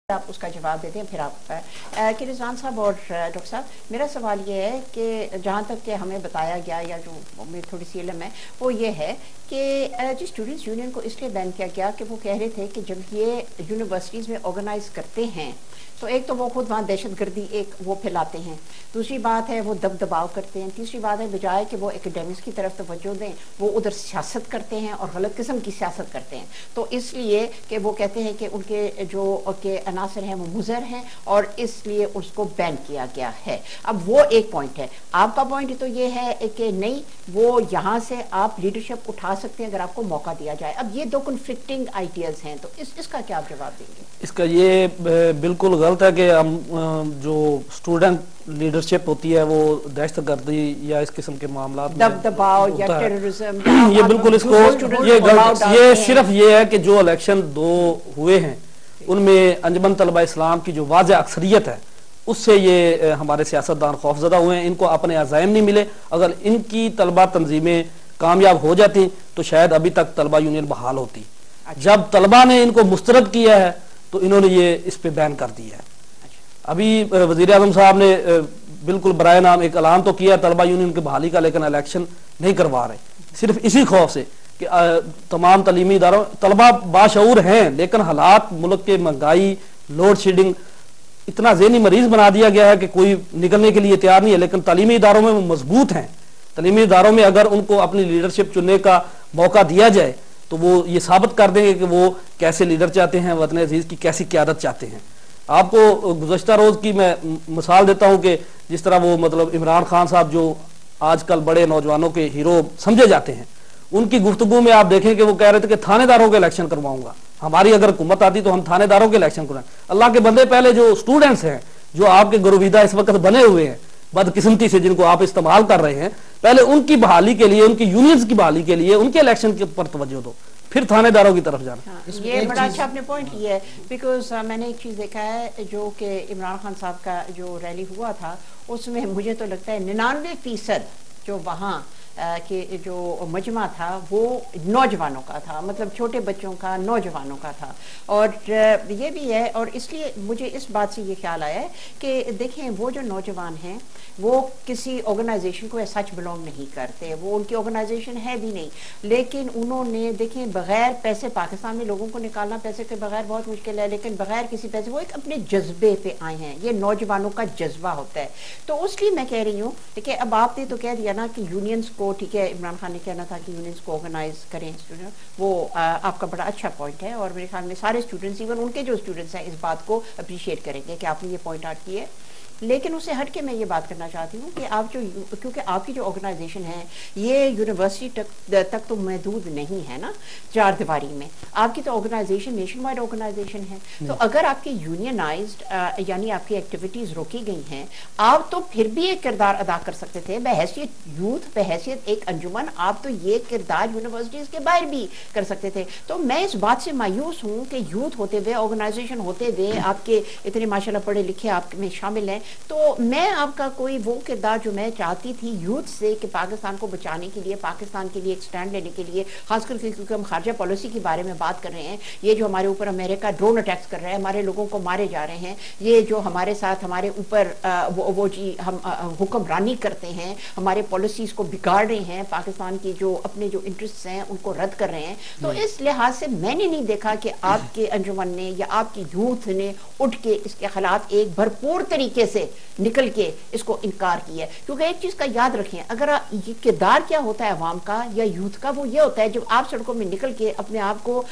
आप उसका जवाब देते हैं फिर आप कि रिजवान साहब और डॉक्टर साहब, मेरा सवाल ये है कि जहाँ तक कि हमें बताया गया या जो मेरी थोड़ी सी इल्म है वो ये है कि जो स्टूडेंट्स यूनियन को इसलिए बैन किया गया कि वो कह रहे थे कि जब ये यूनिवर्सिटीज़ में ऑर्गेनाइज करते हैं तो एक तो वो खुद वहाँ दहशतगर्दी एक वो फैलाते हैं, दूसरी बात है वो दबाव करते हैं, तीसरी बात है बजाय कि वो एकेडमिक्स की तरफ तवज्जो दें वो उधर सियासत करते हैं और गलत किस्म की सियासत करते हैं। तो इसलिए कि वो कहते हैं कि उनके जो के अनासर हैं वो मुज़र हैं और इसलिए उसको बैन किया गया है। अब वो एक पॉइंट है, आपका पॉइंट तो ये है कि नहीं, वो यहाँ से आप लीडरशिप उठा सकते हैं अगर आपको मौका दिया जाए। अब ये दो कन्फ्लिक्टिंग आइडियाज़ हैं, तो इसका क्या आप जवाब देंगे? इसका ये बिल्कुल गलत है कि हम जो स्टूडेंट लीडरशिप होती है वो दहशतगर्दी या इस किस्म के मामला दबाव या टेररिज्म, ये बिल्कुल इसको ये सिर्फ ये है कि जो इलेक्शन 2 हुए हैं उनमें अंजुमन तलबा इस्लाम की जो वाज़ेह अक्सरियत है उससे ये हमारे सियासतदान खौफजदा हुए हैं। इनको अपने अज़ाइम नहीं मिले। अगर इनकी तलबा तंजीमें कामयाब हो जाती तो शायद अभी तक तलबा यूनियन बहाल होती। जब तलबा ने इनको मुस्तरद किया है तो इन्होंने ये इस पे बैन कर दिया है। अभी वज़ीर आज़म साहब ने बिल्कुल बराए नाम एक ऐलान तो किया तलबा यूनियन की बहाली का, लेकिन इलेक्शन नहीं करवा रहे, सिर्फ इसी खौफ से कि तमाम तलीमी इदारों तलबा बाशऊर हैं, लेकिन हालात मुल्क के महंगाई, लोड शेडिंग इतना ज़हनी मरीज बना दिया गया है कि कोई निकलने के लिए तैयार नहीं है। लेकिन तलीमी इदारों में वो मजबूत हैं। तलीमी इदारों में अगर उनको अपनी लीडरशिप चुनने का मौका दिया जाए तो वो ये साबित कर देंगे कि वो कैसे लीडर चाहते हैं, वतन अजीज की कैसी क़यादत चाहते हैं। आपको गुज़श्ता रोज़ की मैं मिसाल देता हूँ कि जिस तरह वो मतलब इमरान खान साहब जो आजकल बड़े नौजवानों के हीरो समझे जाते हैं, उनकी गुफ्तगू में आप देखें कि वो कह रहे थे कि थानेदारों के इलेक्शन करवाऊंगा, हमारी अगर हुकूमत आती तो हम थानेदारों के इलेक्शन करवाएं। अल्लाह के बंदे, पहले जो स्टूडेंट्स हैं जो आपके गुरबीदा इस वक्त बने हुए हैं बदकिस्मती से, जिनको आप इस्तेमाल कर रहे हैं, पहले उनकी बहाली के लिए, उनकी यूनियंस की बहाली के लिए उनके इलेक्शन के ऊपर तवज्जो दो, फिर थानेदारों की तरफ जाना। ये बड़ा अच्छा आपने पॉइंट किया है, बिकॉज मैंने एक चीज़ देखा है जो कि इमरान खान साहब का जो रैली हुआ था उसमें मुझे तो लगता है 99% जो वहाँ कि जो मजमा था वो नौजवानों का था, मतलब छोटे बच्चों का, नौजवानों का था। और ये भी है, और इसलिए मुझे इस बात से ये ख्याल आया है कि देखें वो जो नौजवान हैं वो किसी ऑर्गेनाइजेशन को सच बिलोंग नहीं करते, वो उनकी ऑर्गेनाइजेशन है भी नहीं, लेकिन उन्होंने देखें बगैर पैसे, पाकिस्तान में लोगों को निकालना पैसे के बगैर बहुत मुश्किल है, लेकिन बगैर किसी पैसे वो एक अपने जज्बे पे आए हैं। ये नौजवानों का जज्बा होता है। तो इसलिए मैं कह रही हूँ, ठीक है, अब आपने तो कह दिया ना कि यूनियंस को, ठीक है, इमरान खान ने कहना था कि यूनियंस को ऑर्गेनाइज करें स्टूडेंट, वो आपका बड़ा अच्छा पॉइंट है और मेरे ख्याल में सारे स्टूडेंट्स, इवन उनके जो स्टूडेंट्स हैं, इस बात को अप्रिशिएट करेंगे कि आपने ये पॉइंट आउट किया है। लेकिन उससे हट के मैं ये बात करना चाहती हूँ कि आप जो, क्योंकि आपकी जो ऑर्गेनाइजेशन है ये यूनिवर्सिटी तक तो महदूद नहीं है ना, 4 दीवारी में, आपकी तो ऑर्गेनाइजेशन नेशन वाइड ऑर्गेनाइजेशन है। तो अगर आपकी यूनियनाइज्ड यानी आपकी एक्टिविटीज़ रोकी गई हैं, आप तो फिर भी एक किरदार अदा कर सकते थे बहैसियत यूथ, बहैसियत एक अंजुमन, आप तो ये किरदार यूनिवर्सिटीज़ के बाहर भी कर सकते थे। तो मैं इस बात से मायूस हूँ कि यूथ होते हुए, ऑर्गेनाइजेशन होते हुए, आपके इतने माशाल्लाह पढ़े लिखे आप में शामिल हैं, तो मैं आपका कोई वो किरदार जो मैं चाहती थी यूथ से कि पाकिस्तान को बचाने के लिए, पाकिस्तान के लिए एक स्टैंड लेने के लिए, खासकर क्योंकि हम खारजा पॉलिसी के बारे में बात कर रहे हैं, ये जो हमारे ऊपर अमेरिका ड्रोन अटैक्स कर रहा है, हमारे लोगों को मारे जा रहे हैं, ये जो हमारे साथ हमारे ऊपर वो जी हम हुक्मरानी करते हैं, हमारे पॉलिसीज़ को बिगाड़ रहे हैं, पाकिस्तान की जो अपने जो इंटरेस्ट हैं उनको रद्द कर रहे हैं। तो इस लिहाज से मैंने नहीं देखा कि आपके अंजुमन ने या आपकी यूथ ने उठ के इसके खिलाफ एक भरपूर तरीके से निकल के इसको इनकार किया है। क्योंकि एक चीज का याद रखें, अगर ये किरदार क्या होता है अवाम का या यूथ का, वो ये होता है जब आप सड़कों में निकल के अपने आप को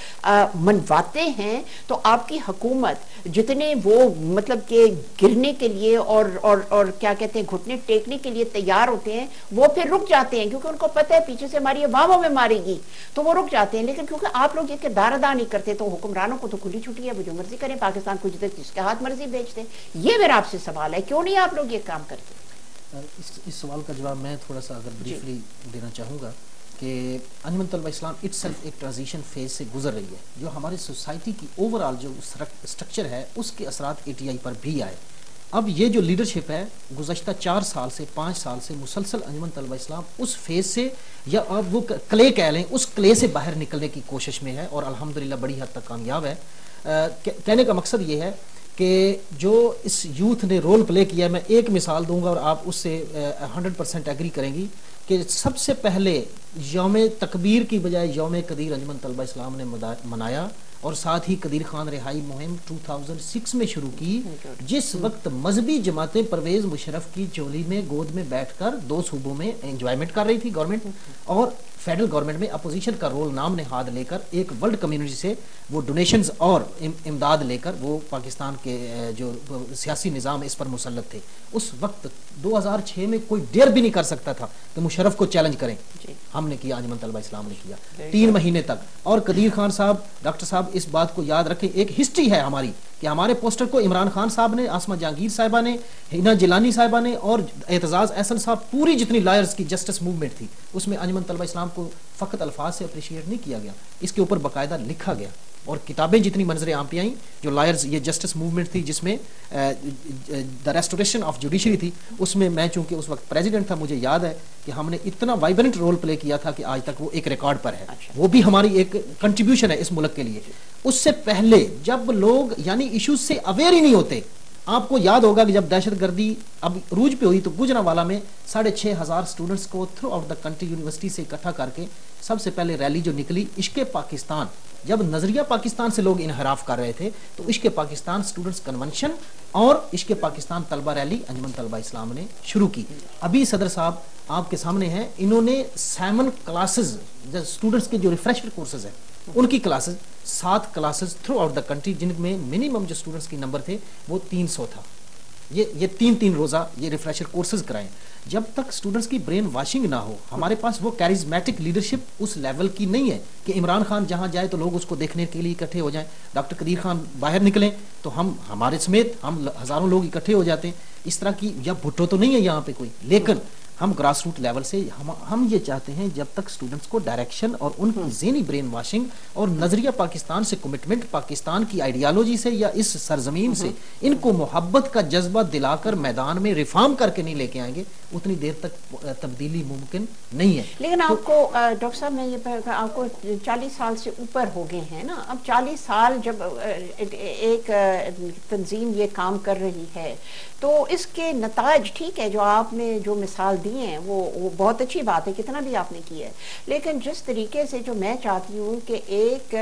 मनवाते हैं तो आपकी हुकूमत जितने वो मतलब के गिरने के लिए और क्या कहते हैं घुटने टेकने के लिए तैयार होते हैं, वो फिर रुक जाते हैं, क्योंकि उनको पता है पीछे से हमारी अवाम हमें मारेगी, तो वो रुक जाते हैं। लेकिन क्योंकि आप लोग ये किरदार अदा नहीं करते तो हुक्मरानों को तो खुली छुट्टी है, वो जो मर्जी करें, पाकिस्तान को जिसके हाथ मर्जी भेज दें। ये मेरा आपसे सवाल है, क्यों नहीं आप लोग ये काम करते? इस सवाल का जवाब मैं थोड़ा सा अगर ब्रीफली देना चाहूँगा कि अंजुमन तलबा इस्लाम इटसेल्फ एक ट्रांजिशन फेज से गुजर रही है। जो हमारी सोसाइटी की ओवरऑल जो स्ट्रक्चर है उसके असरात ATI पर भी आए। अब ये जो लीडरशिप है गुज़श्ता 4 साल से 5 साल से मुसलसल अंजुमन तलबा इस्लाम उस फेज से, या अब वो क्ले कह लें, उस क्ले से बाहर निकलने की कोशिश में है और अल्हम्दुलिल्लाह बड़ी हद तक कामयाब है। कहने का मकसद ये है کہ جو اس یوتھ نے رول پلے کیا، میں ایک مثال دوں گا اور آپ اس سے 100% ایگری کریں گی کہ سب سے پہلے یوم تکبیر کی بجائے یوم قدیر انجمن طلبہ اسلام نے منایا، اور ساتھ ہی قدیر خان رہائی مہم 2006 میں شروع کی، جس وقت مذہبی جماعتیں پرویز مشرف کی چولی میں گود میں بیٹھ کر 2 صوبوں میں انجوائمنٹ کر رہی تھی گورنمنٹ، اور فیڈرل گورنمنٹ میں اپوزیشن کا رول نام نہاد لے کر ایک ورلڈ کمیونٹی سے وہ ڈونیشنز اور امداد لے کر وہ پاکستان کے جو سیاسی نظام اس پر مسلط تھے. اس وقت 2006 میں کوئی ڈیئر بھی نہیں کر سکتا تھا کہ مشرف کو چیلنج کریں. ہم نے کیا، انجمن طلبہ اسلام نے کیا 3 مہینے تک. اور قدیر خان صاحب، ڈاکٹر صاحب اس بات کو یاد رکھیں، ایک ہسٹری ہے ہماری کہ ہمارے پوسٹر کو عمران خان صاحب نے، آسمہ جہانگیر صاحبہ نے، ہینا جیلانی صاحبہ نے اور اعتزاز احسن صاحب، پوری جتنی لائرز کی جسٹس موومنٹ تھی اس میں انجمن طلبہ اسلام کو فقط الفاظ سے اپریشیٹ نہیں کیا گیا، اس کے اوپر باقاعدہ لکھا گیا. اور کتابیں جتنی منظر عام پہ آئیں جو لائرز، یہ جسٹس موومنٹ تھی جس میں دا ریسٹوریشن آف جوڈیشری تھی، اس میں میں چونکہ اس وقت پریزیڈنٹ تھا، مجھے یاد ہے کہ ہم نے اتنا وائبرنٹ رول پلے کیا تھا کہ آج تک وہ ایک ریکارڈ پر ہے. وہ بھی ہماری ایک کنٹریبیوشن ہے اس ملک کے لیے. اس سے پہلے جب لوگ یعنی ایشوز سے اویئر ہی نہیں ہوتے، آپ کو یاد ہوگا کہ جب دہشت گردی اب عروج پہ ہوئی تو گوجرانوالا میں 6,500 اسٹوڈنٹس کو through out the country university سے اکٹھا کر کے سب سے پہلے ریلی جو نکلی عشق پاکستان، جب نظریہ پاکستان سے لوگ انحراف کر رہے تھے تو عشق پاکستان اسٹوڈنٹس کنونشن اور عشق پاکستان طلبہ ریلی انجمن طلبہ اسلام نے شروع کی. ابھی صدر صاحب آپ کے سامنے ہیں، انہوں نے 7 کلاسز اسٹوڈنٹس کے جو ریفریشر کورسز ہیں ان کی classes 7 classes through out the country, جن میں منیمم جو اسٹوڈنٹس کی نمبر تھے وہ 300 تھا. یہ 3 روزہ یہ ریفریشر کورسز کرائیں. جب تک اسٹوڈنٹس کی برین واشنگ نہ ہو، ہمارے پاس وہ کیریزمیٹک لیڈرشپ اس لیول کی نہیں ہے کہ عمران خان جہاں جائے تو لوگ اس کو دیکھنے کے لیے اکٹھے ہو جائیں. ڈاکٹر قدیر خان باہر نکلیں تو ہمارے سمیت ہم ہزاروں لوگ اکٹھے ہو جاتے ہیں. اس طرح کی یا بھٹو تو نہیں ہے یہاں پہ کوئی، لیکن ہم گراس روٹ لیول سے ہم یہ چاہتے ہیں جب تک اسٹوڈنٹس کو ڈائریکشن اور ان کی ذہنی برین واشنگ اور نظریہ پاکستان سے کمٹمنٹ، پاکستان کی آئیڈیالوجی سے یا اس سرزمین سے ان کو محبت کا جذبہ دلا کر میدان میں ریفارم کر کے نہیں لے کے آئیں گے، اتنی دیر تک تبدیلی ممکن نہیں ہے. لیکن آپ کو ڈاکٹر صاحب میں یہ آپ کو 40 سال سے اوپر ہو گئے ہیں نا، اب 40 سال جب ایک تنظیم یہ کام کر رہی ہے تو اس کے نتائج ٹھیک ہے جو آپ نے جو مثال دی ہیں وہ بہت اچھی بات ہے، کتنا بھی آپ نے کی ہے، لیکن جس طریقے سے جو میں چاہتی ہوں کہ ایک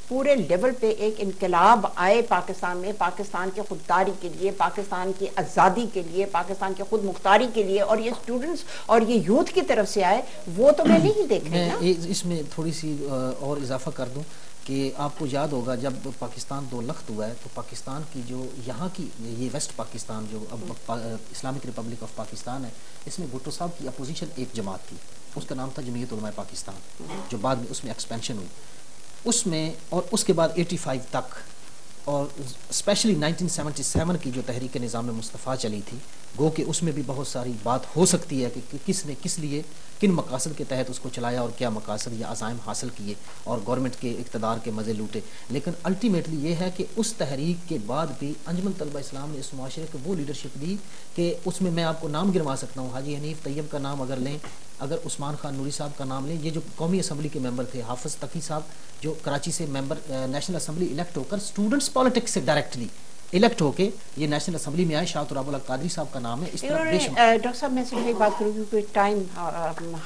پورے لیول پہ ایک انقلاب آئے پاکستان میں، پاکستان کی خودداری کے لیے، پاکستان کی آزادی کے لیے، پاکستان کی خود مختاری کے لیے، اور یہ اسٹوڈنٹس اور یہ یوتھ کی طرف سے آئے، وہ تو میں نہیں دیکھ رہی نا. اس میں تھوڑی سی اور اضافہ کر دوں کہ آپ کو یاد ہوگا جب پاکستان 2 لخت ہوا ہے تو پاکستان کی جو یہاں کی یہ ویسٹ پاکستان جو اب اسلامک ریپبلک آف پاکستان ہے، اس میں بھٹو صاحب کی اپوزیشن ایک جماعت تھی، اس کا نام تھا جمعیت علماء پاکستان، جو بعد میں اس میں ایکسپینشن ہوئی. اس میں اور اس کے بعد 85 تک اور اسپیشلی 1977 کی جو تحریک نظام مصطفیٰ چلی تھی، گو کہ اس میں بھی بہت ساری بات ہو سکتی ہے کہ کس نے کس لیے کن مقاصد کے تحت اس کو چلایا اور کیا مقاصد یا عزائم حاصل کیے اور گورنمنٹ کے اقتدار کے مزے لوٹے. لیکن الٹیمیٹلی یہ ہے کہ اس تحریک کے بعد بھی انجمن طلبہ اسلام نے اس معاشرے کو وہ لیڈرشپ دی کہ اس میں آپ کو نام گنوا سکتا ہوں، حاجی حنیف طیب کا نام اگر لیں، اگر عثمان خان نوری صاحب کا نام لیں، یہ جو قومی اسمبلی کے ممبر تھے، حافظ تقی صاحب جو کراچی سے ممبر نیشنل اسمبلی الیکٹ ہو کر اسٹوڈنٹس پالیٹکس سے ڈائریکٹلی الیکٹ ہو کے یہ نیشنل اسمبلی میں آئے، شاہ تراب اللہ قادری صاحب کا نام ہے. اس طرح ڈاکٹر صاحب میں صرف ایک بات کروں گی کیونکہ ٹائم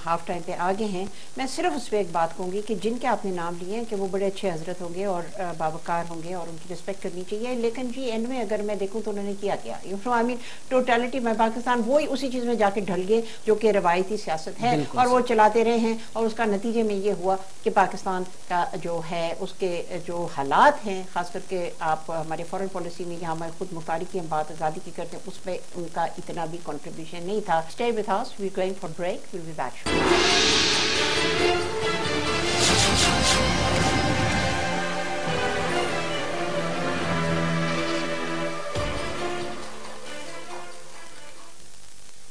ہاف ٹائم پہ آگے ہیں، میں صرف اس پہ ایک بات کہوں گی کہ جن کے آپ نے نام لیے ہیں کہ وہ بڑے اچھے حضرت ہوں گے اور باوقار ہوں گے اور ان کی رسپیکٹ کرنی چاہیے، لیکن جی اینڈ میں اگر میں دیکھوں تو انہوں نے کیا آئی مین ٹوٹیلٹی میں پاکستان وہی اسی چیز میں جا کے ڈھل گئے جو کہ روایتی سیاست ہے اور وہ چلاتے رہے ہیں، اور اس کا نتیجے میں یہ ہوا کہ پاکستان کا جو ہے اس کے جو حالات ہیں، خاص کر کے آپ ہمارے فورن پالیسی میں یہاں ہمارے خود مختاری کی ہم بات آزادی کی کرتے ہیں، اس پہ ان کا اتنا بھی کنٹریبیوشن نہیں تھا. Stay with us, we're going for break, we'll be back shortly.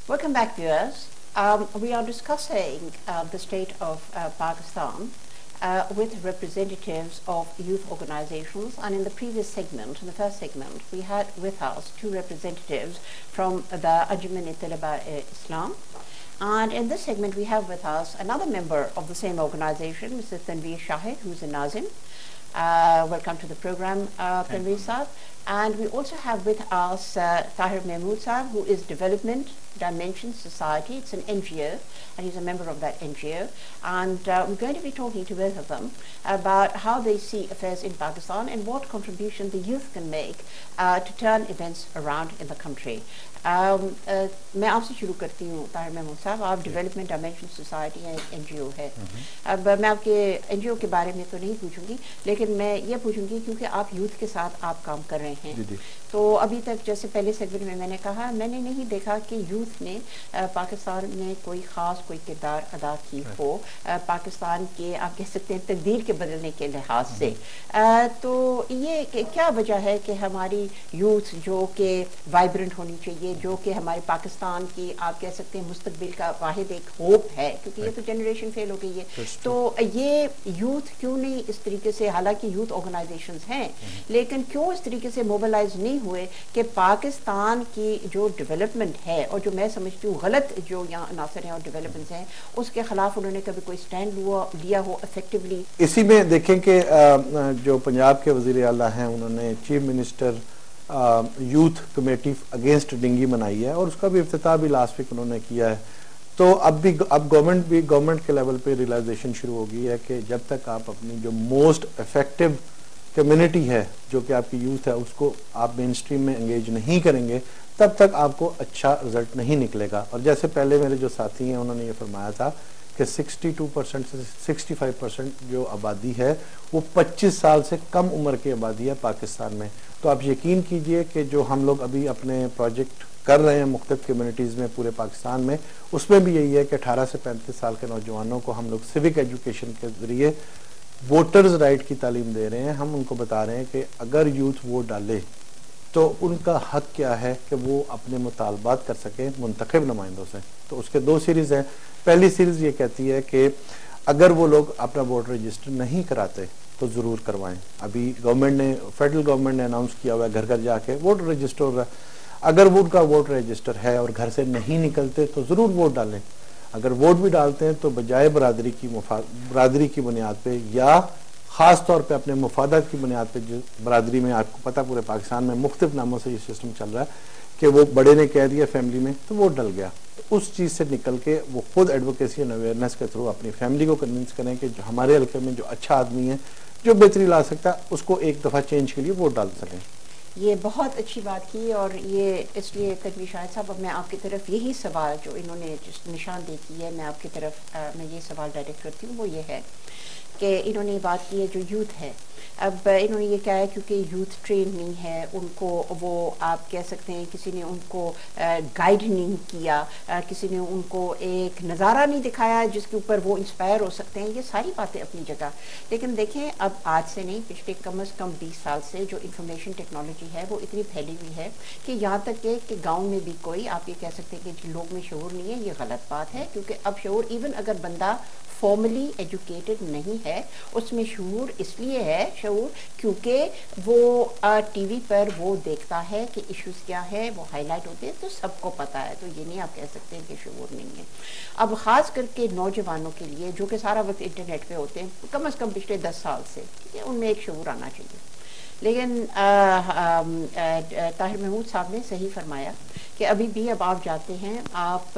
Welcome back, viewers. We are discussing the state of Pakistan with representatives of youth organizations, and in the previous segment, in the first segment, we had with us 2 representatives from the Anjuman Talaba Islam, and in this segment we have with us another member of the same organization, Mr. Tanveer Shahid, who is a Nazim. Welcome to the program, Tanveer Saab. And we also have with us Tahir Mahmood Sahab, who is Development Dimension Society. It's an NGO, and he's a member of that NGO. And we're going to be talking to both of them about how they see affairs in Pakistan and what contribution the youth can make to turn events around in the country. मैं आपसे शुरू करती हूँ ताहिर महमूद साहब, आप development dimension society है, NGO है. अब मैं आपके NGO के बारे में तो नहीं पूछूंगी, लेकिन मैं ये पूछूंगी क्योंकि आप यूथ के साथ आप काम कर रहे हैं. तो अभी तक जैसे पहले सेगमेंट में मैंने कहा, मैंने नहीं देखा कि यूथ ने पाकिस्तान में कोई ख़ास कोई किरदार अदा की हो पाकिस्तान के, आप कह सकते हैं, तकदीर के बदलने के लिहाज से. तो ये क्या वजह है कि हमारी यूथ जो कि वाइब्रेंट होनी चाहिए, जो कि हमारे पाकिस्तान की, आप कह सकते हैं, मुस्तकबिल का वाहिद एक होप है, क्योंकि ये तो जनरेशन फेल हो गई है. तो ये यूथ क्यों नहीं इस तरीके से, हालांकि यूथ ऑर्गेनाइजेशंस हैं, लेकिन क्यों इस तरीके से मोबिलाइज नहीं हुए कि पाकिस्तान की जो डेवलपमेंट है और जो मैं समझती हूँ गलत जो यहाँ अनासर हैं और डेवलपमेंट्स हैं, उसके खिलाफ उन्होंने कभी कोई स्टैंड लिया हो इफेक्टिवली. इसी में देखें कि जो पंजाब के वज़ीर आला हैं, उन्होंने chief minister youth committee against dinghy बनाई है और उसका भी इफ्तिताह भी लास्ट वीक उन्होंने किया है. तो अब गवर्नमेंट के लेवल पे रियलाइजेशन शुरू हो गई है कि जब तक आप अपनी जो मोस्ट इफेक्टिव कम्युनिटी है, जो कि आपकी यूथ है, उसको आप मेन स्ट्रीम में एंगेज नहीं करेंगे, तब तक आपको अच्छा रिजल्ट नहीं निकलेगा. और जैसे पहले मेरे जो साथी हैं उन्होंने ये फरमाया था कि 62% से 65% जो आबादी है वो 25 साल से कम उम्र की आबादी है पाकिस्तान में. तो आप यकीन कीजिए कि जो हम लोग अभी अपने प्रोजेक्ट कर रहे हैं मुख्तलिफ कम्युनिटीज़ में पूरे पाकिस्तान में, उसमें भी यही है कि 18 से 35 साल के नौजवानों को हम लोग सिविक एजुकेशन के ज़रिए वोटर्स राइट की तालीम दे रहे हैं. हम उनको बता रहे हैं कि अगर यूथ वोट डाले तो उनका हक क्या है कि वो अपने मुतालबात कर सकें मुंतखब नुमाइंदों से. तो उसके 2 सीरीज़ हैं. पहली सीरीज़ ये कहती है कि अगर वो लोग अपना वोटर रजिस्टर नहीं कराते तो ज़रूर करवाएं. अभी फेडरल गवर्नमेंट ने अनाउंस किया हुआ है घर घर जाके वोटर रजिस्टर हो रहा है. अगर वो उनका वोटर रजिस्टर है और घर से नहीं निकलते तो ज़रूर वोट डालें. अगर वोट भी डालते हैं तो बजाय बरादरी की बुनियाद पे या ख़ास तौर पे अपने मुफादत की बुनियाद पे, जो बरादरी में आपको पता पूरे पाकिस्तान में मुख्तलिफ नामों से ये सिस्टम चल रहा है कि वो बड़े ने कह दिया फैमिली में तो वोट डल गया. तो उस चीज़ से निकल के वो खुद एडवोकेसी एंड अवेयरनेस के थ्रू अपनी फैमिली को कन्विंस करें कि जो हमारे हल्के में जो अच्छा आदमी है, जो बेहतरी ला सकता है, उसको एक दफ़ा चेंज के लिए वोट डाल सकें. ये बहुत अच्छी बात की. और ये इसलिए तकवी शाहिद साहब, अब मैं आपकी तरफ यही सवाल जो इन्होंने निशानदेही की है, मैं आपकी तरफ मैं ये सवाल डायरेक्ट करती हूँ. वो ये है कि इन्होंने बात की है जो यूथ है. अब इन्होंने ये कहा है क्योंकि यूथ ट्रेन नहीं है, उनको वो आप कह सकते हैं किसी ने उनको गाइड नहीं किया, किसी ने उनको एक नज़ारा नहीं दिखाया जिसके ऊपर वो इंस्पायर हो सकते हैं. ये सारी बातें अपनी जगह, लेकिन देखें अब आज से नहीं, पिछले कम से कम 20 साल से जो इंफॉर्मेशन टेक्नोलॉजी है वो इतनी फैली हुई है कि यहाँ तक कि गाँव में भी कोई, आप ये कह सकते हैं कि लोग में शऊर नहीं है. ये गलत बात है, क्योंकि अब शऊर, इवन अगर बंदा फॉर्मली एजुकेटेड नहीं है, उसमें शऊर इसलिए है क्योंकि वो टीवी पर वो देखता है कि इश्यूज क्या है, वो हाईलाइट होते हैं तो सबको पता है. तो ये नहीं आप कह सकते हैं कि शऊर नहीं है. अब ख़ास करके नौजवानों के लिए जो कि सारा वक्त इंटरनेट पे होते हैं, कम से कम पिछले 10 साल से, उनमें एक शऊर आना चाहिए. लेकिन ताहिर महमूद साहब ने सही फरमाया कि अभी भी अब आप जाते हैं, आप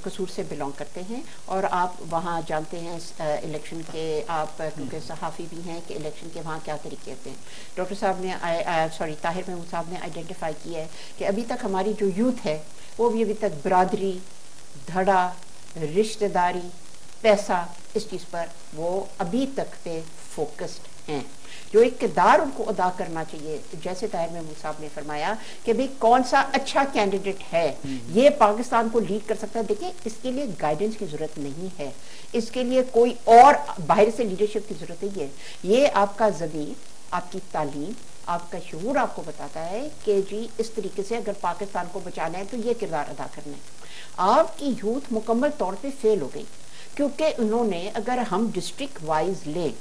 कसूर से बिलोंग करते हैं और आप वहाँ जानते हैं इलेक्शन के, आप क्योंकि सहाफ़ी भी हैं, कि इलेक्शन के वहाँ क्या तरीके होते हैं. डॉक्टर साहब ने ताहिर महमूद साहब ने आइडेंटिफाई किया है कि अभी तक हमारी जो यूथ है वो भी अभी तक बरादरी, धड़ा, रिश्तेदारी, पैसा, इस चीज़ पर वो अभी तक पे फोकस्ड हैं. जो एक किरदार उनको अदा करना चाहिए, जैसे ताहिर महमूद साहब ने फरमाया कि भाई कौन सा अच्छा कैंडिडेट है, ये पाकिस्तान को लीड कर सकता है. देखिए, इसके लिए गाइडेंस की जरूरत नहीं है, इसके लिए कोई और बाहर से लीडरशिप की जरूरत नहीं है. ये आपका ज़मीर, आपकी तालीम, आपका शऊर आपको बताता है कि जी इस तरीके से अगर पाकिस्तान को बचाना है तो ये किरदार अदा करना है. आपकी यूथ मुकम्मल तौर पे फेल हो गई, क्योंकि उन्होंने, अगर हम डिस्ट्रिक्ट वाइज लें,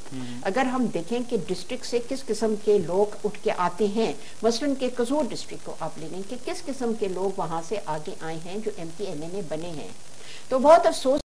अगर हम देखें कि डिस्ट्रिक्ट से किस किस्म के लोग उठ के आते हैं, मसलन के कसूर डिस्ट्रिक्ट को आप ले लें कि किस किस्म के लोग वहाँ से आगे आए हैं जो MP MNA बने हैं, तो बहुत अफसोस